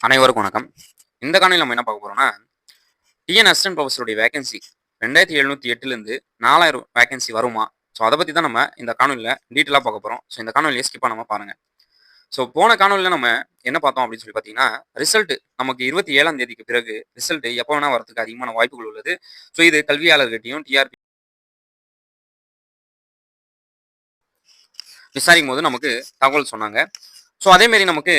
அனைவருக்கும் வணக்கம். இந்த காணொளியில நம்ம என்ன பார்க்க போறோம்னா, டிஎன் அசிஸ்டன்ட் ப்ரொஃபஸருடைய வேகன்சி 2708லிருந்து 4000 வேகன்சி வருமா? ஸோ அத பத்தி தான் நம்ம இந்த காணொளியில டீட்டெயிலா பார்க்க போறோம். ஸோ இந்த காணொளிய ஸ்கிப் பண்ணாம பாருங்க. ஸோ போன காணொளியில நம்ம என்ன பார்த்தோம் அப்படின்னு சொல்லி பார்த்தீங்கன்னா, ரிசல்ட் நமக்கு 27ஆம் தேதிக்கு பிறகு ரிசல்ட் எப்போ வேணா வரதுக்கு அதிகமான வாய்ப்புகள் உள்ளது. ஸோ இது கல்வியாளர்கிட்டயும் டிஆர்பி விசாரிக்கும்போது நமக்கு தகவல் சொன்னாங்க. ஸோ அதே மாரி நமக்கு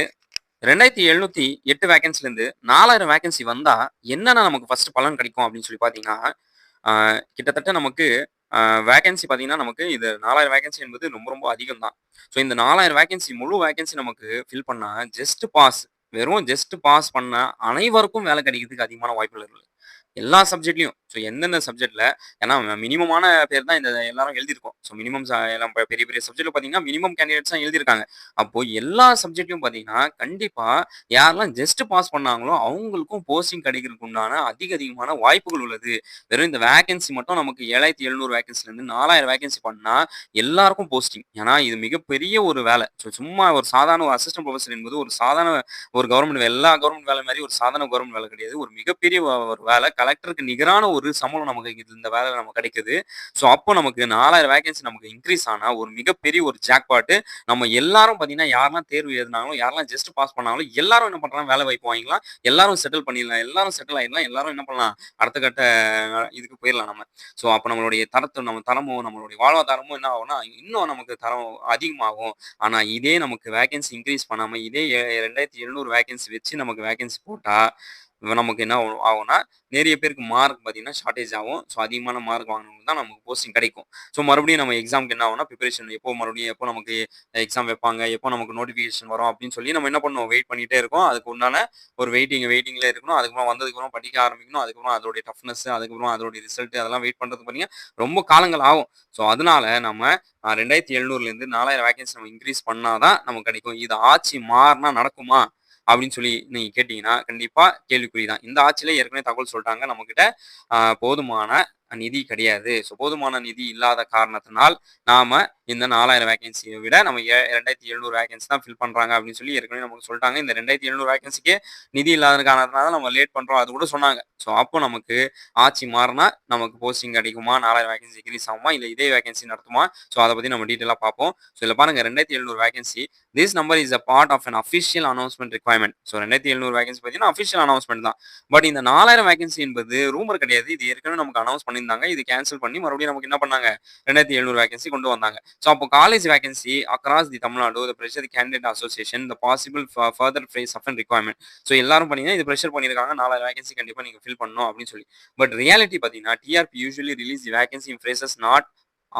2708 வேகன்சிலேருந்து 4000 வேகன்சி வந்தா என்னென்ன நமக்கு ஃபர்ஸ்ட் பலன் கிடைக்கும் அப்படின்னு சொல்லி பார்த்தீங்கன்னா, ஆ கிட்டத்தட்ட நமக்கு வேகன்சி பார்த்தீங்கன்னா, நமக்கு இது 4000 வேகன்சி என்பது ரொம்ப ரொம்ப அதிகம் தான். ஸோ இந்த 4000 வேகன்சி முழு வேகன்சி நமக்கு ஃபில் பண்ணா ஜஸ்ட் பாஸ் வெறும் ஜஸ்ட் பாஸ் பண்ண அனைவருக்கும் வேலை கிடைக்கிறதுக்கு அதிகமான வாய்ப்புகள் இருக்கு. எல்லா சப்ஜெக்ட்லயும். ஸோ எந்தெந்த சப்ஜெக்ட்ல ஏன்னா மினிமமான பேர் தான் இந்த எல்லாரும் எழுதியிருக்கோம். ஸோ மினிமம் எல்லாம் பெரிய பெரிய சப்ஜெக்ட்ல பார்த்தீங்கன்னா, மினிமம் கேண்டிடேட்ஸ் தான் எழுதியிருக்காங்க. அப்போ எல்லா சப்ஜெக்ட்லயும் பார்த்தீங்கன்னா, கண்டிப்பா யாரெல்லாம் ஜஸ்ட் பாஸ் பண்ணாங்களோ, அவங்களுக்கும் போஸ்டிங் கிடைக்கிறதுக்கு உண்டான அதிகமான வாய்ப்புகள் உள்ளது. வெறும் இந்த வேக்கன்சி மட்டும் நமக்கு 7700 வேக்கன்சிலேருந்து 4000 வேக்கன்சி பண்ணா, எல்லாருக்கும் போஸ்டிங். ஏன்னா இது மிகப்பெரிய ஒரு வேலை. ஸோ சும்மா ஒரு சாதாரண ஒரு அசிஸ்டன்ட் புரொஃபசர் என்பது ஒரு சாதாரண ஒரு கவர்மெண்ட் வேலை. எல்லா கவர்மெண்ட் வேலை மாரி ஒரு சாதாரண கவர்மெண்ட் வேலை கிடையாது. ஒரு மிகப்பெரிய ஒரு வேலை. கலெக்டருக்கு நிகரான ஒரு சம்பளம் நமக்கு இந்த வேலையில நமக்கு கிடைக்குது. ஸோ அப்போ நமக்கு 4000 வேக்கன்சி நமக்கு இன்கிரீஸ் ஆனா ஒரு மிகப்பெரிய ஒரு ஜாக்பாட். நம்ம எல்லாரும் பார்த்தீங்கன்னா, யாரெல்லாம் தேர்வு எழுதினாங்களோ, யாரெல்லாம் ஜஸ்ட் பாஸ் பண்ணாங்களோ, எல்லாரும் என்ன பண்றாங்க வேலை வாய்ப்பு வாங்கிக்கலாம். எல்லாரும் செட்டில் பண்ணிடலாம். எல்லாரும் செட்டில் ஆயிடலாம். எல்லாரும் என்ன பண்ணலாம் அடுத்த கட்ட இதுக்கு போயிடலாம் நம்ம. ஸோ அப்போ நம்மளுடைய நம்ம தரமும், நம்மளுடைய வாழ்வாதாரமும் என்ன ஆகும்னா, இன்னும் நமக்கு தரம் அதிகமாகும். ஆனா இதே நமக்கு வேக்கன்சி இன்கிரீஸ் பண்ணாம, இதே 2700 வேக்கன்சி வச்சு நமக்கு வேக்கன்சி போட்டா, நமக்கு என்ன ஆகும்னா, நிறைய பேருக்கு மார்க் பார்த்தீங்கன்னா ஷார்டேஜ் ஆகும். ஸோ அதிகமான மார்க் வாங்கினவங்களுக்கு தான் நமக்கு போஸ்டிங் கிடைக்கும். ஸோ மறுபடியும் நம்ம எக்ஸாம்க்கு என்ன ஆகும்னா, ப்ரிப்பரேஷன் எப்போ நமக்கு எக்ஸாம் வைப்பாங்க, எப்போ நமக்கு நோட்டிஃபிகேஷன் வரும் அப்படின்னு சொல்லி நம்ம என்ன பண்ணுவோம், வெயிட் பண்ணிட்டே இருக்கோம். அதுக்கு உண்டான ஒரு வெயிட்டிங்ல இருக்கணும். அதுக்கப்புறம் வந்ததுக்கப்புறம் படிக்க ஆரம்பிக்கணும். அதுக்கப்புறம் அதோடைய டஃப்னஸ், அதுக்கப்புறம் அதோடைய ரிசல்ட் அதெல்லாம் வெயிட் பண்றதுக்கு பார்த்தீங்கன்னா, ரொம்ப காலங்கள் ஆகும். ஸோ அதனால நம்ம 2700லேருந்து 4000 வேக்கன்சி நம்ம இன்கிரீஸ் பண்ணா தான் நமக்கு கிடைக்கும். இது ஆட்சி மாறுனா நடக்குமா? அப்படின்னு சொல்லி நீங்க கேட்டீங்கன்னா, கண்டிப்பா கேள்விக்குறி தான். இந்த ஆட்சியில ஏற்கனவே தகவல் சொல்ட்டாங்க. நம்மகிட்ட போதுமான நிதி கிடையாது. ஸோ போதுமான நிதி இல்லாத காரணத்தினால், நாம இந்த 4000 வேக்கன்சிய விட நம்ம 2700 வேக்கன்சி தான் ஃபில் பண்றாங்க அப்படின்னு சொல்லி ஏற்கனவே நமக்கு சொல்ட்டாங்க. இந்த 2700 வேக்கன்சிக்கே நிதி இல்லாத காரணத்தினால நம்ம லேட் பண்றோம். அது கூட சொன்னாங்க. ஸோ அப்போ நமக்கு ஆட்சி மாறுனா நமக்கு போஸ்டிங் கிடைக்குமா? 4000 வேக்கன்சி இன்கிரீஸ் ஆகுமா? இல்ல இதே வேக்கன்சி நடத்துமா? ஸோ அத பத்தி நம்ம டீட்டெயிலா பார்ப்போம். ஸோ இதுல பாருங்க 2700 vacancy. This number is a part of an official announcement requirement. So 2700 vacancy பார்த்தீங்கன்னா, அஃபிஷியல் அனௌன்ஸ்மென்ட் தான். பட் இந்த 4000 வேக்கன்சி என்பது ரூமர் கிடையாது. இது ஏற்கனவே நமக்கு அனௌன்ஸ் பண்ணியிருந்தாங்க. இது கேன்சல் பண்ணி மறுபடியும் நமக்கு என்ன பண்ணாங்க? 2700 வேக்கன்சி கொண்டு வந்தாங்க. ஸோ அப்போ college vacancy across the Tamil Nadu, the fresher candidate association, the possible further phase of an requirement. So எல்லாரும் பண்ணீங்கன்னா, இது பிரஷர் பண்ணியிருக்காங்க. 4000 வேக்கன்சி கண்டிப்பா நீங்க ஃபில் பண்ணணும் அப்படின்னு சொல்லி. பட் ரியாலிட்டி பார்த்தீங்கன்னா, TRB usually release the vacancy in phrases not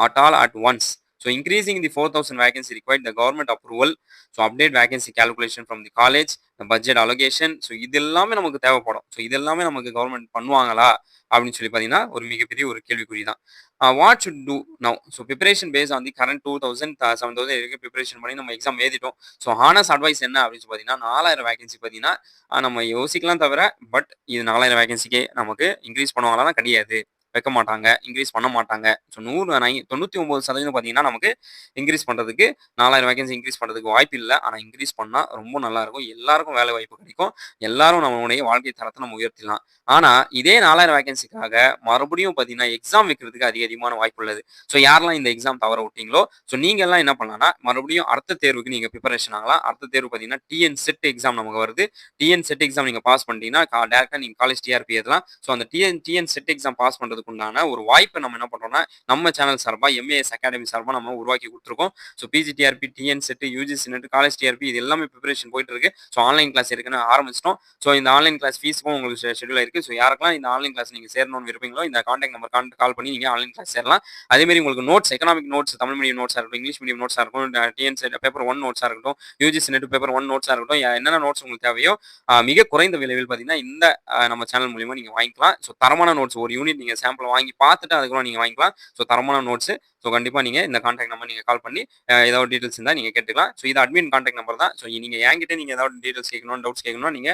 at all at once. So increasing the 4000 vacancy required the government approval. So update vacancy calculation from the college, the budget allocation. So இது எல்லாமே நமக்கு தேவைப்படும். So இது எல்லாமே நமக்கு government பண்ணுவாங்களா அப்படின்னு சொல்லி பார்த்தீங்கன்னா ஒரு மிகப்பெரிய ஒரு கேள்விக்குறி தான். What should do now? So preparation base on the current 2000 7000 வரைக்கும் ப்ரிப்பரேஷன் பண்ணி நம்ம எக்ஸாம் எழுதிட்டோம். ஸோ ஹானஸ் அட்வைஸ் என்ன அப்படின்னு சொல்லி பார்த்தீங்கன்னா 4000 வேகன்சி பார்த்தீங்கன்னா நம்ம யோசிக்கலாம் தவிர பட் இது 4000 வேகன்சிக்கே நமக்கு இன்க்ரீஸ் பண்ணுவாங்களா கிடையாது. வைக்க மாட்டாங்க. இன்கிரீஸ் பண்ண மாட்டாங்க. ஸோ 99% பார்த்தீங்கன்னா, நமக்கு இன்கிரீஸ் பண்றதுக்கு 4000 வேகன்சி இன்கிரீஸ் பண்றதுக்கு வாய்ப்பு இல்ல. ஆனா இன்கிரீஸ் பண்ணா ரொம்ப நல்லா இருக்கும். எல்லாருக்கும் வேலை வாய்ப்பு கிடைக்கும். எல்லாரும் நம்மளுடைய வாழ்க்கை தரத்த நம்ம உயர்த்திடலாம். ஆனா இதே 4000 வேகன்சிக்காக மறுபடியும் பார்த்தீங்கன்னா, எக்ஸாம் வைக்கிறதுக்கு அதிகமான வாய்ப்பு உள்ளது. ஸோ யாரெல்லாம் இந்த எக்ஸாம் தவற விட்டீங்களோ, ஸோ நீங்க எல்லாம் என்ன பண்ணலாம்னா, மறுபடியும் அடுத்த தேர்வுக்கு நீங்க பிரிப்பரேஷன் ஆகலாம். அடுத்த தேர்வு பார்த்தீங்கன்னா, டிஎன் செட் எக்ஸாம் நமக்கு வருது. டிஎன் செட் எக்ஸாம் நீங்க பாஸ் பண்ணிட்டீங்கன்னா, டைரக்ட்டா நீங்க காலேஜ் டிஆர்பி எழுதலாம். ஸோ அந்த டிஎன் செட் எக்ஸாம் பாஸ் பண்றதுக்கு உண்டான ஒரு வாய்ப்பை நம்ம என்ன பண்றோம்னா, நம்ம சேனல் சார்பா எம்ஏஎஸ் அகாடமி சார்பா நம்ம உருவாக்கி குடுத்துருக்கோம். So PGTRB, TN SET, UGC NET, college TRB இது எல்லாமே பிரிப்பரேஷன் போயிட்டு இருக்கு. ஸோ ஆன்லைன் கிளாஸ் ஏற்கனவே ஆரம்பிச்சிட்டோம். ஸோ இந்த ஆன்லைன் கிளாஸ் ஃபீஸுக்கும் உங்களுக்கு ஷெட்யூல் ஆயிருக்கு. ஸோ யாருக்கெல்லாம் இந்த ஆன்லைன் கிளாஸ் நீங்க சேரணும்னு விரும்புறீங்களோ, இந்த கான்டாக்ட் நம்பர் கால் பண்ணி நீங்க ஆன்லைன் கிளாஸ் சேரலாம். அதே மாதிரி உங்களுக்கு notes, economic notes, Tamil medium நோட்ஸா இருக்கட்டும், இங்கிலீஷ் மீடியம் நோட்ஸா இருக்கட்டும், டிஎன் செட் பேப்பர் 1 நோட்ஸா இருக்கட்டும், யுஜிசி நெட் பேப்பர் 1 நோட்ஸா இருக்கட்டும், என்னென்ன நோட்ஸ் உங்களுக்கு தேவையோ மிக குறைந்த விலையில் பார்த்தீங்கன்னா, இந்த நம்ம சேனல் மூலியமா நீங்க வாங்கிக்கலாம். ஸோ தரமான நோட்ஸ் ஒரு யூனிட் நீங்க சாம்பிள் வாங்கி பார்த்துட்டு அதுக்கப்புறம் நீங்க வாங்கிக்கலாம். ஸோ தரமான நோட்ஸ். ஸோ கண்டிப்பா நீங்க இந்த கான்டாக்ட் நம்பர் நீங்க கால் பண்ணி ஏதாவது டீடைல்ஸ் இருந்தா நீங்க கேட்டுக்கலாம். ஸோ இது அட்மின் கான்டாக்ட் நம்பர் தான். ஸோ நீங்க என்கிட்ட நீங்க ஏதாவது டீடைல்ஸ் கேட்கணும், டவுட்ஸ் கேட்கணும்னா நீங்க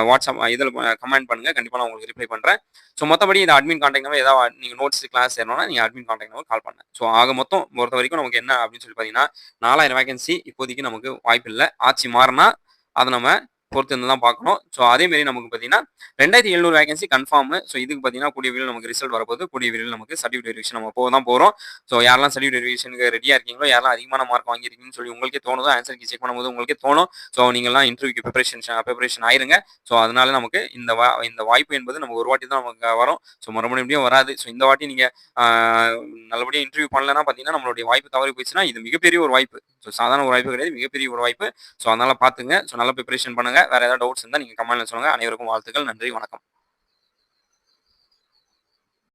வாட்ஸ்அப் இதில் கமெண்ட் பண்ணுங்க. கண்டிப்பா நான் உங்களுக்கு ரிப்ளை பண்றேன். ஸோ மற்றபடி இந்த அட்மின் கான்டாக்ட் நம்பர் ஏதாவது நீங்க நோட்ஸ் கிளாஸ் சேரணும்னா நீங்க அட்மின் கான்டாக்ட் நம்பர் கால் பண்ணுங்க. ஸோ ஆக மொத்தம் பொறுத்த வரைக்கும் நமக்கு என்ன அப்படின்னு சொல்லி பார்த்தீங்கன்னா 4000 வேகன்சி இப்போதைக்கு நமக்கு வாய்ப்பு இல்லை. ஆட்சி மாறினா அதை நம்ம பொறுத்து இருந்து தான் பார்க்கணும். ஸோ அதேமாரி நமக்கு பார்த்தீங்கன்னா 2700 வேகன்சி கன்ஃபார்மு. ஸோ இதுக்கு பார்த்தீங்கன்னா கூடிய விரைவில் நமக்கு ரிசல்ட் வரப்போகுது. கூடிய விரைவில் நமக்கு சர்டிஃபிகேட் வெரிஃபிகேஷன் நம்ம போக தான் போறோம். ஸோ யாரெல்லாம் சர்டிஃபிகேட் வெரிஃபிகேஷனுக்கு ரெடியா இருக்கீங்களோ, யாரெல்லாம் அதிகமான மார்க் வாங்கியிருக்கீங்கன்னு சொல்லி உங்களுக்கே தோணுதோ, ஆன்சர் கீ செக் பண்ணும்போது உங்களுக்கே தோணும். ஸோ நீங்கலாம் இன்டர்வியூக்கு ப்ரிப்பரேஷன் ஆயிருங்க. ஸோ அதனால நமக்கு இந்த வாய்ப்பு என்பது நம்ம ஒரு வாட்டி தான் நமக்கு வரும். ஸோ மறுபடியும் வராது. ஸோ இந்த வாட்டி நீங்க ஆ நல்லபடியா இன்டர்வியூ பண்ணலன்னா பார்த்தீங்கன்னா, நம்மளுடைய வாய்ப்பு தவறி போயிடுச்சுன்னா, இது மிகப்பெரிய ஒரு வாய்ப்பு. ஸோ சாதாரண ஒரு வாய்ப்பு கிடையாது. மிகப்பெரிய ஒரு வாய்ப்பு. ஸோ அதனால பார்த்துங்க. ஸோ நல்லா ப்ரிப்பரேஷன் பண்ணுங்க. வேற ஏதாவது டவுட்ஸ் இருந்தா நீங்க கமெண்ட்ல சொல்லுங்க. அனைவருக்கும் வாழ்த்துக்கள். நன்றி. வணக்கம்.